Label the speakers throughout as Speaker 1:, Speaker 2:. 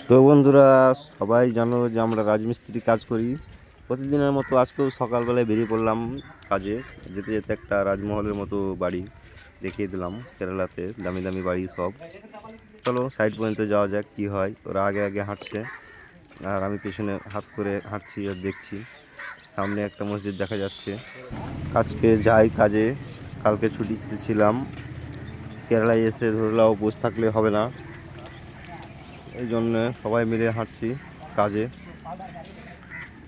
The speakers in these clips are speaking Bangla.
Speaker 1: তো বন্ধুরা, সবাই জানো যে আমরা রাজমিস্ত্রি কাজ করি। প্রতিদিনের মতো আজকেও সকালবেলায় বেরিয়ে পড়লাম কাজে। যেতে যেতে একটা রাজমহলের মতো বাড়ি দেখিয়ে দিলাম, কেরালাতে দামি দামি বাড়ি সব। চলো সাইড পর্যন্ত যাওয়া যাক, কি হয়। ওরা আগে আগে হাঁটছে আর আমি পেছনে হাত করে হাঁটছি আর দেখছি। সামনে একটা মসজিদ দেখা যাচ্ছে। আজকে যাই কাজে, কালকে ছুটিতে ছিলাম। কেরালায় এসে ধরলাও বসে থাকলে হবে না, এই জন্য সবাই মিলে হাঁটছি কাজে।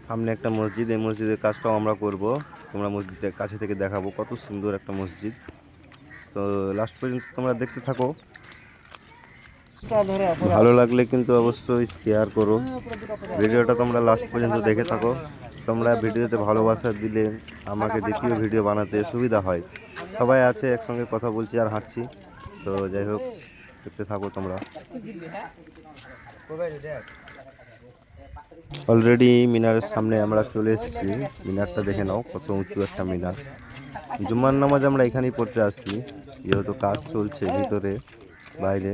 Speaker 1: সামনে একটা মসজিদ, এই মসজিদের কাজটাও আমরা করব। তোমরা মসজিদের কাছে থেকে দেখাবো, কত সুন্দর একটা মসজিদ। তো লাস্ট পর্যন্ত তোমরা দেখতে থাকো। ভালো লাগলে কিন্তু অবশ্যই শেয়ার করো। ভিডিওটা তোমরা লাস্ট পর্যন্ত দেখে থাকো। তোমরা ভিডিওতে ভালোবাসা দিলে আমাকে দ্বিতীয় ভিডিও বানাতে সুবিধা হয়। সবাই আছে একসঙ্গে, কথা বলছি আর হাঁটছি। তো যাই হোক, দেখতে থাকো তোমরা। অলরেডি মিনারের সামনে আমরা চলে এসেছি। মিনারটা দেখে নাও, কত উঁচু একটা মিনার। জুম্মার নামাজ আমরা এখানেই পড়তে আসি, যেহেতু কাজ চলছে ভিতরে বাইরে,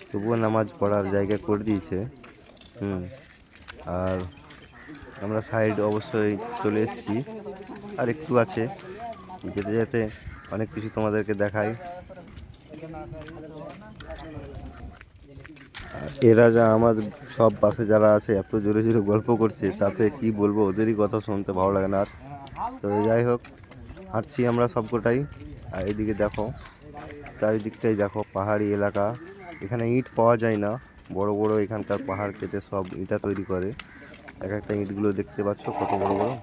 Speaker 1: তবুও নামাজ পড়ার জায়গা করে দিয়েছে। আর আমরা সাইড অবশ্যই চলে এসেছি, আর একটু আছে। যেতে যেতে অনেক কিছু তোমাদেরকে দেখাই। এরা যা আমাদের সব পাশে যারা আছে এত জোরে জোরে গল্প করছে, তাতে কি বলবো, ওদেরই কথা শুনতে ভালো লাগে না আর। তো যাই হোক, হাঁটছি আমরা সবকটাই। আর এদিকে দেখো, চারিদিকটাই দেখো পাহাড়ি এলাকা। এখানে ইট পাওয়া যায় না, বড় বড় এখানকার পাহাড় কেটে সব ইটা তৈরি করে। এক একটা ইটগুলো দেখতে পাচ্ছ কত বড় বড়।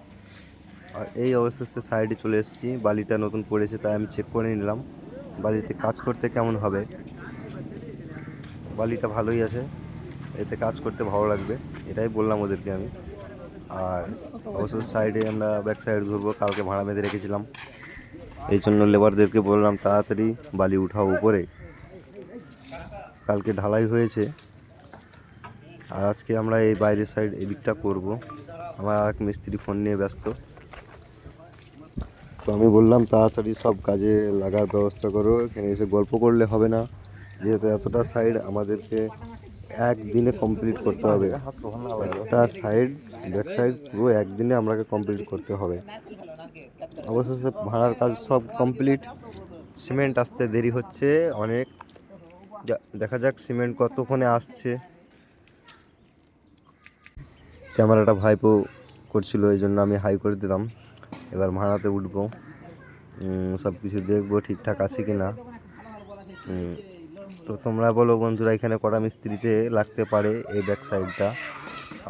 Speaker 1: আর এই অবশেষে সাইডে চলে এসেছি। বালিটা নতুন পড়েছে, তাই আমি চেক করে নিলাম বালিতে কাজ করতে কেমন হবে। বালিটা ভালোই আছে, এতে কাজ করতে ভালো লাগবে, এটাই বললাম ওদেরকে আমি। আর অবশ্য সাইডে আমরা ব্যাক সাইড ঘুরবো, কালকে ভাড়া বেঁধে রেখেছিলাম, এই জন্য লেবারদেরকে বললাম তাড়াতাড়ি বালি উঠাও উপরে। কালকে ঢালাই হয়েছে, আর আজকে আমরা এই বাইরের সাইড এদিকটা করব। আমার এক মিস্ত্রি ফোন নিয়ে ব্যস্ত, তো আমি বললাম তাড়াতাড়ি সব কাজে লাগার ব্যবস্থা করো, এখানে এসে গল্প করলে হবে না, যেহেতু এতটা সাইড আমাদেরকে একদিনে কমপ্লিট করতে হবে। একটা সাইড ব্যাক সাইড পুরো একদিনে আমাকে কমপ্লিট করতে হবে। অবশেষে ভাড়ার কাজ সব কমপ্লিট। সিমেন্ট আসতে দেরি হচ্ছে অনেক, দেখা যাক সিমেন্ট কতক্ষণে আসছে। ক্যামেরাটা ভাইপো করছিল, এই জন্য আমি হাই করে দিলাম। এবার ভাড়াতে উঠবো, সব কিছু দেখবো ঠিকঠাক আছে কি না। তো তোমরা বলো বন্ধুরা, এখানে কটা মিস্ত্রিতে লাগতে পারে এই ব্যাক সাইডটা।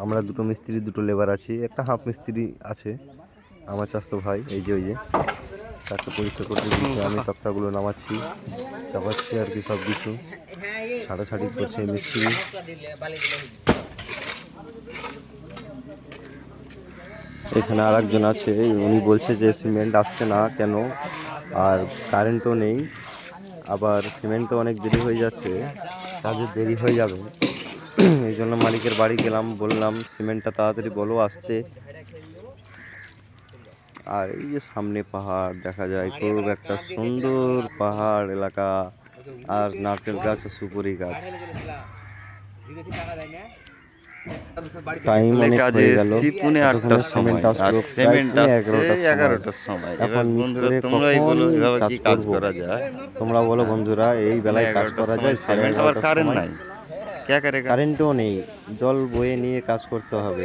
Speaker 1: আমরা দুটো মিস্ত্রি, দুটো লেবার আছি, একটা হাফ মিস্ত্রি আছে আমার চাচাতো ভাই। এই যে ওই যে তাকে পরিষ্কার করতে দিচ্ছে, আমি তক্তাগুলো নামাচ্ছি, চাপাচ্ছি আর কি, সব কিছু ছাটাছাটি করছে মিস্ত্রি। এখানে আর একজন আছে, উনি বলছে যে সিমেন্ট আসছে না কেন, আর কারেন্টও নেই, আবার সিমেন্টও অনেক দেরি হয়ে যাচ্ছে, কাজে দেরি হয়ে যাবে। এই জন্য মালিকের বাড়ি গেলাম, বললাম সিমেন্টটা তাড়াতাড়ি বলো আসতে। আর এই যে সামনে পাহাড় দেখা যায়, খুব একটা সুন্দর পাহাড় এলাকা, আর নারকেল গাছ আর সুপুরি গাছ। টাইম অনেক হয়ে গেল, এতক্ষণে সিমেন্ট আসলো প্রায় 11টার সময়। এখন মিস্ত্রি কখন কাজ করবো, তোমরা বলো বন্ধুরা, এই বেলায় কাজ করা যায়? 11:30টার সময় কারেন্টও নেই, জল বয়ে নিয়ে কাজ করতে হবে।